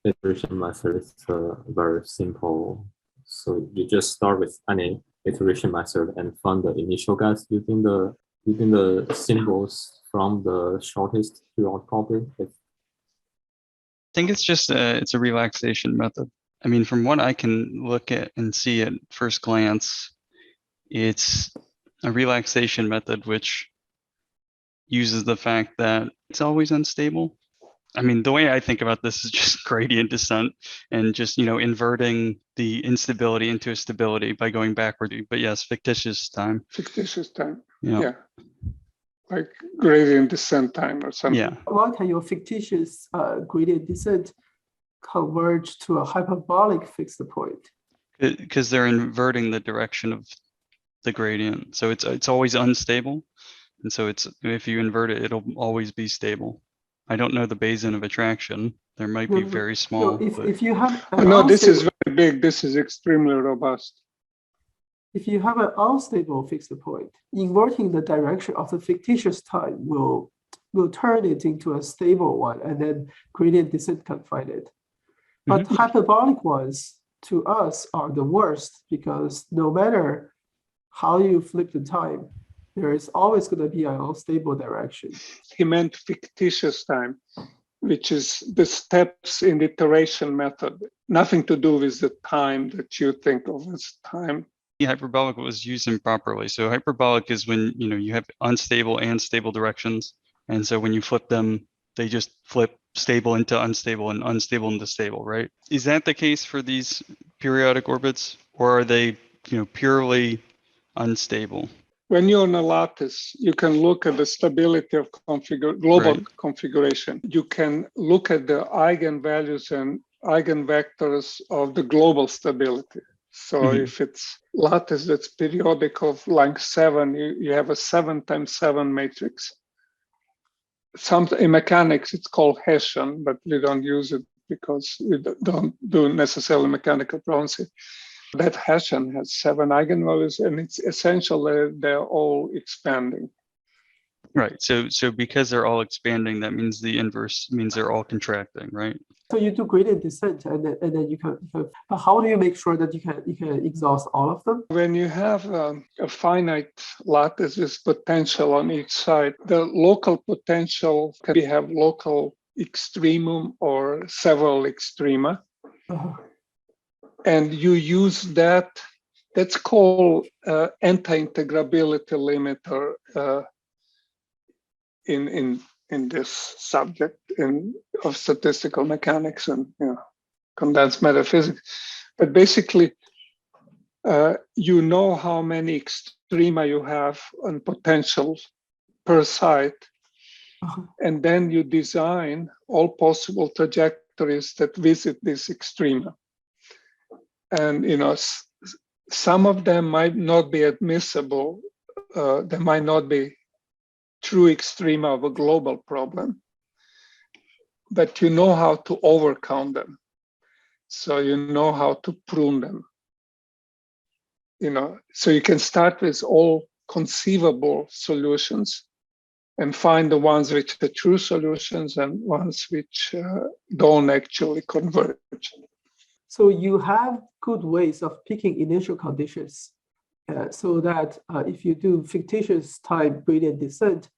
iteration method is very simple. So you just start with any iteration method and find the initial guess using the symbols from the shortest to out copy. I think it's just it's a relaxation method. I mean, from what I can look at and see at first glance, it's a relaxation method which uses the fact that it's always unstable. I mean, the way I think about this is just gradient descent and just, inverting the instability into a stability by going backward. But yes, fictitious time. Fictitious time. Yeah. Like gradient descent time or something. Yeah. Why can your fictitious gradient descent converge to a hyperbolic fixed point? Because they're inverting the direction of the gradient. So it's always unstable. And so if you invert it, it'll always be stable. I don't know the Bayesian of attraction. There might be very small. If you have this is very big. This is extremely robust. If you have an unstable fixed point, inverting the direction of the fictitious time will turn it into a stable one, and then gradient descent can find it. But hyperbolic ones to us are the worst, because no matter how you flip the time, there is always going to be an unstable direction. He meant fictitious time, which is the steps in the iteration method. Nothing to do with the time that you think of as time. Hyperbolic was used improperly. So hyperbolic is when you have unstable and stable directions, and so when you flip them, they just flip stable into unstable and unstable into stable, right? Is that the case for these periodic orbits, or are they purely unstable? When you're on a lattice, you can look at the stability of global configuration. You can look at the eigenvalues and eigenvectors of the global stability. So if it's lattice that's periodic of length 7, you have a 7 times 7 matrix. In mechanics, it's called Hessian, but we don't use it because we don't do necessarily mechanical problems. That Hessian has 7 eigenvalues, and it's essential that they're all expanding. Right. So because they're all expanding, that means the inverse means they're all contracting, right? So you do gradient descent, and then you can. But how do you make sure that you can exhaust all of them? When you have a finite lattice with potential on each side, the local potential can have local extremum or several extrema. And you use that. That's called anti-integrability limiter in this subject of statistical mechanics and condensed matter physics. But basically, you know how many extrema you have on potential per site, and then you design all possible trajectories that visit this extrema. And some of them might not be admissible. They might not be true extrema of a global problem, but you know how to overcome them. So you know how to prune them. So you can start with all conceivable solutions and find the ones which are true solutions and ones which don't actually converge. So you have good ways of picking initial conditions. So that if you do fictitious time gradient descent,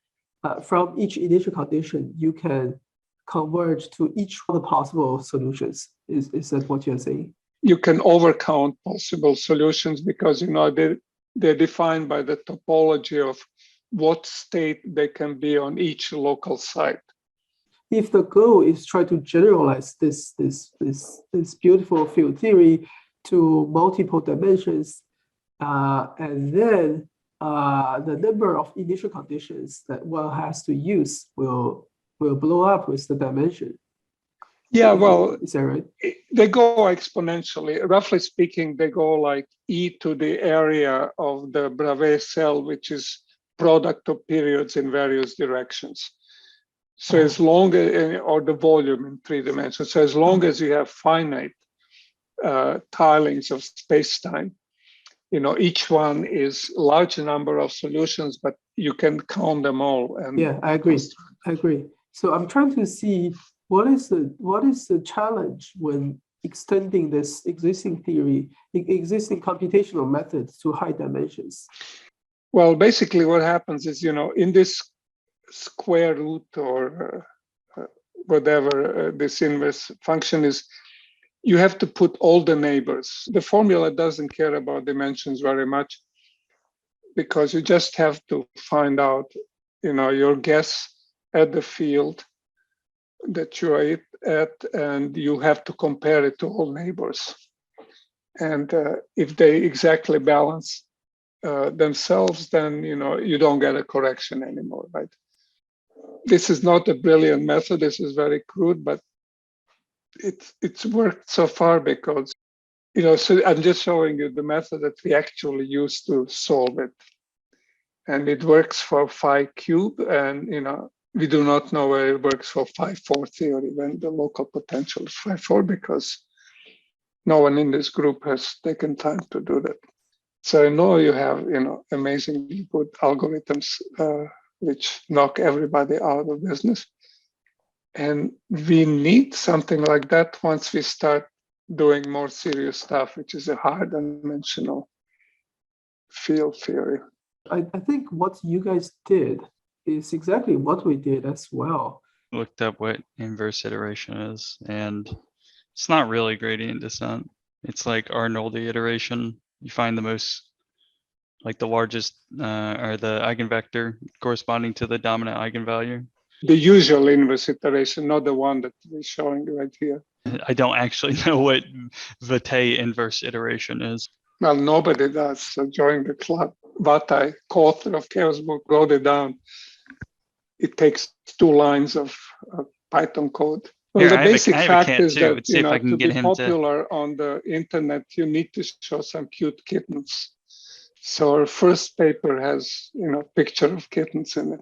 from each initial condition, you can converge to each of the possible solutions. Is that what you're saying? You can overcount possible solutions because they're defined by the topology of what state they can be on each local site. If the goal is try to generalize this beautiful field theory to multiple dimensions, and then the number of initial conditions that one has to use will blow up with the dimension. Yeah, well, is that right? They go exponentially. Roughly speaking, they go like e to the area of the Bravais cell, which is product of periods in various directions. So as long as, or the volume in 3 dimensions. So as long as you have finite tilings of space-time, each one is large number of solutions, but you can count them all. And yeah, I agree. So I'm trying to see what is the challenge when extending this existing computational methods to high dimensions? Well, basically what happens is, in this square root or whatever this inverse function is, you have to put all the neighbors. The formula doesn't care about dimensions very much because you just have to find out, your guess at the field that you are at, and you have to compare it to all neighbors. And if they exactly balance themselves, then, you don't get a correction anymore, right? This is not a brilliant method. This is very crude, but it's worked so far because, so I'm just showing you the method that we actually use to solve it. And it works for phi cube, and, we do not know where it works for phi 4 theory when the local potential is phi 4 because no one in this group has taken time to do that. So I know you have, amazingly good algorithms which knock everybody out of business. And we need something like that once we start doing more serious stuff, which is a high dimensional field theory. I think what you guys did is exactly what we did as well. Looked up what inverse iteration is, and it's not really gradient descent. It's like Arnoldi iteration. You find the most, like the largest or the eigenvector corresponding to the dominant eigenvalue. The usual inverse iteration, not the one that we're showing right here. I don't actually know what Vattay inverse iteration is. Well, nobody does. So join the club. Vattay, co-author of Chaos Book, wrote it down. It takes 2 lines of Python code. Well, Here, the basic fact is too. that Let's see if I can to get be him popular on the internet, you need to show some cute kittens. So our first paper has, picture of kittens in it.